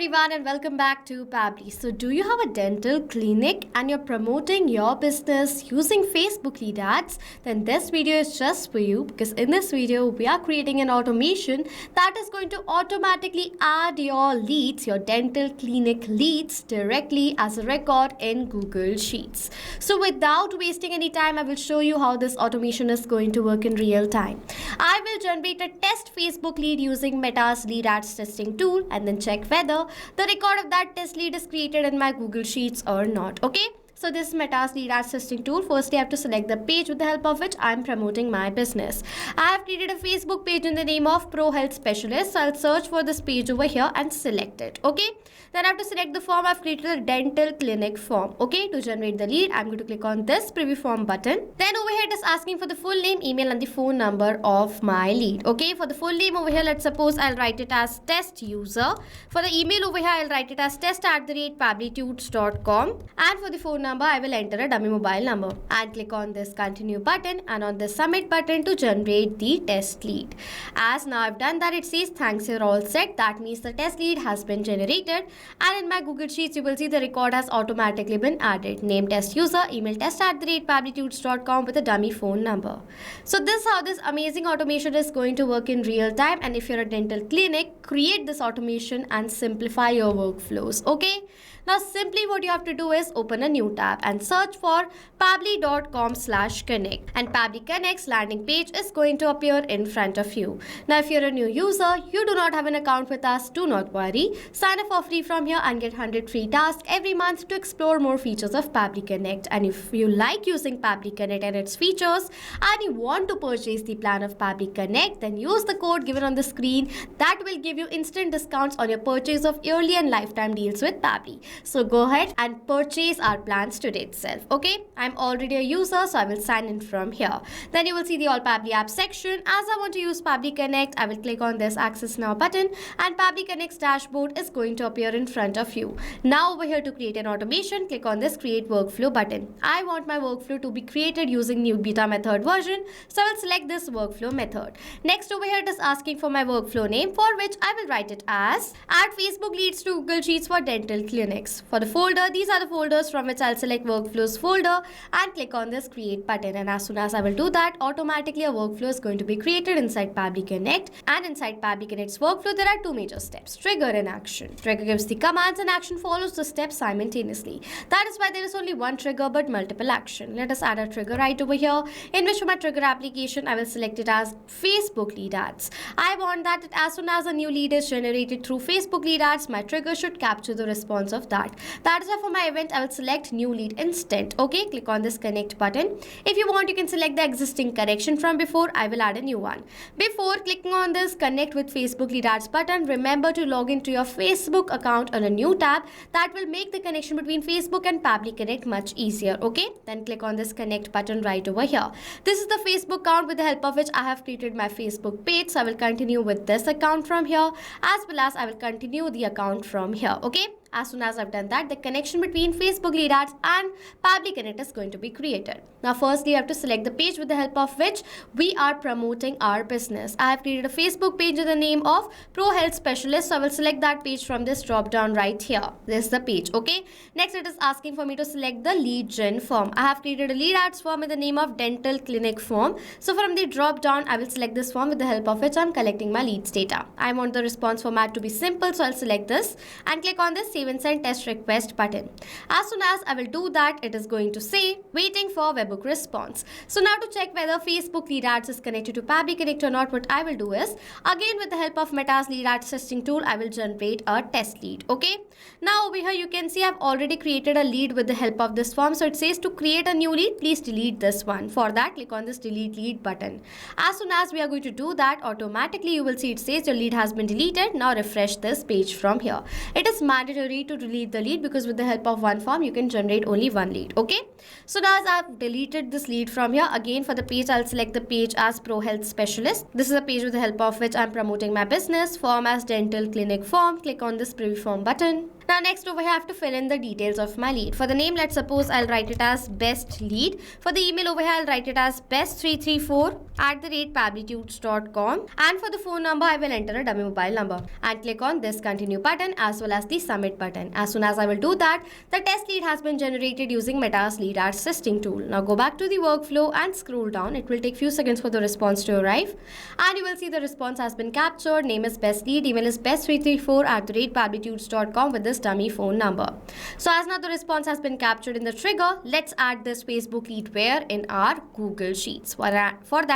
everyone and welcome back to Pabbly. So do you have a dental clinic and you're promoting your business using Facebook lead ads? Then this video is just for you because in this video we are creating an automation that is going to automatically add your leads, your dental clinic leads directly as a record in Google Sheets. So without wasting any time, I will show you how this automation is going to work in real time. I will generate a test Facebook lead using Meta's lead ads testing tool and then check whether the record of that test lead is created in my Google Sheets or not. Okay. So this Meta's lead ads testing tool, firstly I have to select the page with the help of which I am promoting my business. I have created a Facebook page in the name of Pro Health Specialist. So I'll search for this page over here and select it. Okay. Then I have to select the form. I've created a dental clinic form. Okay. To generate the lead, I'm going to click on this preview form button. Then over here it is asking for the full name, email and the phone number of my lead. Okay. For the full name over here, let's suppose I'll write it as test user. For the email over here, I'll write it as test@pabblytudes.com. And for the phone number, I will enter a dummy mobile number and click on this continue button and on this submit button to generate the test lead. As now I've done that, it says thanks, you're all set. That means the test lead has been generated, and in my Google Sheets you will see the record has automatically been added. Name test user, email test@pabblytudes.com with a dummy phone number. So this is how this amazing automation is going to work in real time, and if you're a dental clinic, create this automation and simplify your workflows. Okay. Now simply what you have to do is open a new tab and search for pabbly.com/connect, and Pabbly Connect's landing page is going to appear in front of you. Now if you're a new user, you do not have an account with us, do not worry. Sign up for free from here and get 100 free tasks every month to explore more features of Pabbly Connect. And if you like using Pabbly Connect and its features and you want to purchase the plan of Pabbly Connect, then use the code given on the screen. That will give you instant discounts on your purchase of yearly and lifetime deals with Pabbly. So go ahead and purchase our plans today itself. Okay, I'm already a user, so I will sign in from here. Then you will see the All Pabbly Apps section. As I want to use Pabbly Connect, I will click on this Access Now button, and Pabbly Connect's dashboard is going to appear in front of you. Now over here to create an automation, click on this Create Workflow button. I want my workflow to be created using new beta method version, so I will select this workflow method. Next over here it is asking for my workflow name, for which I will write it as Add Facebook Leads to Google Sheets for Dental Clinics. For the folder, these are the folders from which I'll select workflows folder and click on this create button, and as soon as I will do that, automatically a workflow is going to be created inside Pabbly Connect. And inside Pabbly Connect's workflow there are two major steps: trigger and action. Trigger gives the commands and action follows the steps simultaneously. That is why there is only one trigger but multiple action. Let us add a trigger right over here, in which for my trigger application I will select it as Facebook lead ads. I want that as soon as a new lead is generated through Facebook lead ads, my trigger should capture the response of that. That is why for my event I will select new lead instant. Okay, click on this connect button. If you want, you can select the existing connection from before. I will add a new one. Before clicking on this connect with Facebook lead ads button, remember to log into your Facebook account on a new tab. That will make the connection between Facebook and Pabbly Connect much easier. Okay, then click on this connect button right over here. This is the Facebook account with the help of which I have created my Facebook page, so I will continue with this account from here, as well as I will continue the account from here. Okay. As soon as I've done that, the connection between Facebook lead ads and Pabbly Connect is going to be created. Now firstly, you have to select the page with the help of which we are promoting our business. I have created a Facebook page in the name of Pro Health Specialist, so I will select that page from this drop down right here. This is the page. Okay. Next it is asking for me to select the lead gen form. I have created a lead ads form in the name of Dental Clinic form. So from the drop down, I will select this form with the help of which I'm collecting my leads data. I want the response format to be simple, so I'll select this and click on this Save and Send Test Request button. As soon as I will do that, it is going to say waiting for webhook response. So now to check whether Facebook lead ads is connected to Pabbly Connect or not, what I will do is, again with the help of Meta's lead ads testing tool, I will generate a test lead. Okay. Now over here you can see I've already created a lead with the help of this form. So it says to create a new lead, please delete this one. For that, click on this delete lead button. As soon as we are going to do that, automatically you will see it says your lead has been deleted. Now refresh this page from here. It is mandatory to delete the lead because with the help of one form you can generate only one lead. Okay. So now as I've deleted this lead from here, again for the page I'll select the page as Pro Health Specialist. This is a page with the help of which I'm promoting my business. Form as Dental Clinic form. Click on this preview form button. Now next over here I have to fill in the details of my lead. For the name, let's suppose I'll write it as best lead. For the email over here I'll write it as best334@pabblytudes.com, and for the phone number I will enter a dummy mobile number and click on this continue button as well as the submit button. As soon as I will do that, the test lead has been generated using Meta's lead ads testing tool. Now go back to the workflow and scroll down. It will take few seconds for the response to arrive, and you will see the response has been captured. Name is best lead, email is best334@pabblytudes.com with this dummy phone number. So as now the response has been captured in the trigger, let's add this Facebook lead where in our Google Sheets. For that,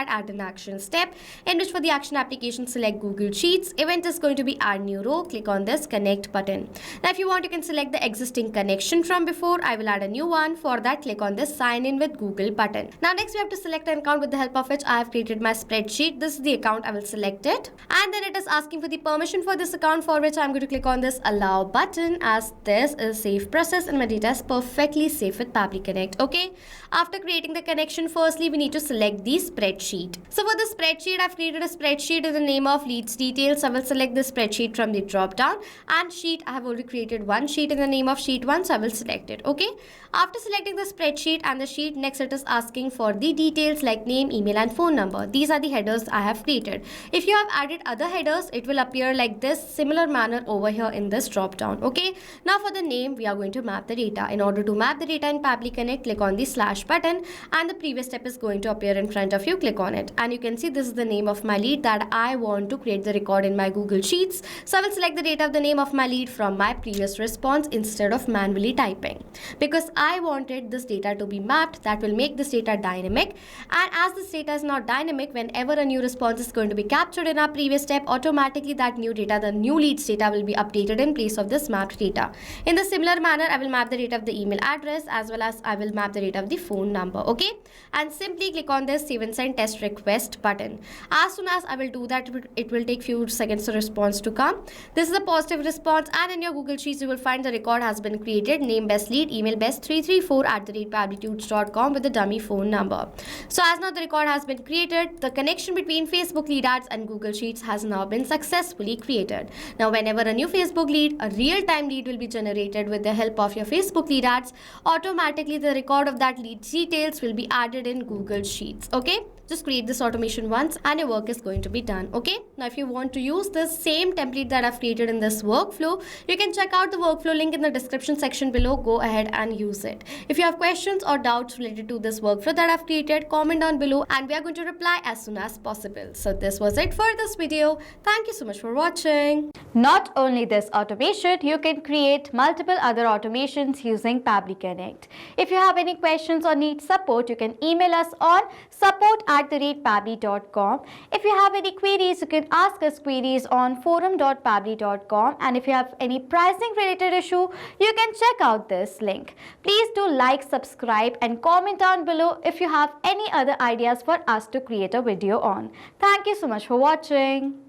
add an action step in which for the action application select Google Sheets. Event is going to be add new row. Click on this connect button. Now if you want, you can select the existing connection from before. I will add a new one. For that, click on this sign in with Google button. Now next we have to select an account with the help of which I have created my spreadsheet. This is the account. I will select it, and then it is asking for the permission for this account, for which I am going to click on this allow button, as this is safe process and my data is perfectly safe with Pabbly Connect. Okay, after creating the connection, firstly we need to select the spreadsheet. So for the spreadsheet, I've created a spreadsheet in the name of leads details. I will select the spreadsheet from the drop down, and sheet, I have already created one sheet in the name of sheet 1, so I will select it. Okay, after selecting the spreadsheet and the sheet, next it is asking for the details like name, email and phone number. These are the headers I have created. If you have added other headers, it will appear like this similar manner over here in this drop down. Okay, now for the name, we are going to map the data. In order to map the data in Pabbly Connect, click on the slash button, and the previous step is going to appear in front of you. Click on it, and you can see this is the name of my lead that I want to create the record in my Google Sheets. So I will select the data of the name of my lead from my previous response instead of manually typing, because I wanted this data to be mapped. That will make this data dynamic, and as this data is not dynamic, whenever a new response is going to be captured in our previous step, automatically that new data, the new leads data, will be updated in place of this mapped data. In the similar manner, I will map the data of the email address as well as I will map the data of the phone number. Okay, and simply click on this save and send test request button. As soon as I will do that, it will take few seconds for response to come. This is a positive response, and in your Google Sheets you will find the record has been created. Name best lead, email best334@pabblytudes.com with the dummy phone number. So as now the record has been created, the connection between Facebook lead ads and Google Sheets has now been successfully created. Now whenever a new Facebook lead, a real-time lead will be generated with the help of your Facebook lead ads, automatically the record of that lead details will be added in Google Sheets. Okay, just create this automation once and your work is going to be done. Okay, now if you want to use this same template that I've created in this workflow, you can check out the workflow link in the description section below. Go ahead and use it. If you have questions or doubts related to this workflow that I've created, comment down below and we are going to reply as soon as possible. So this was it for this video. Thank you so much for watching. Not only this automation, you can create multiple other automations using Pabbly Connect. If you have any questions or need support, you can email us on support@pabbly.com. If you have any queries, you can ask us queries on forum.pabbly.com. And if you have any pricing related issue, you can check out this link. Please do like, subscribe and comment down below if you have any other ideas for us to create a video on. Thank you so much for watching.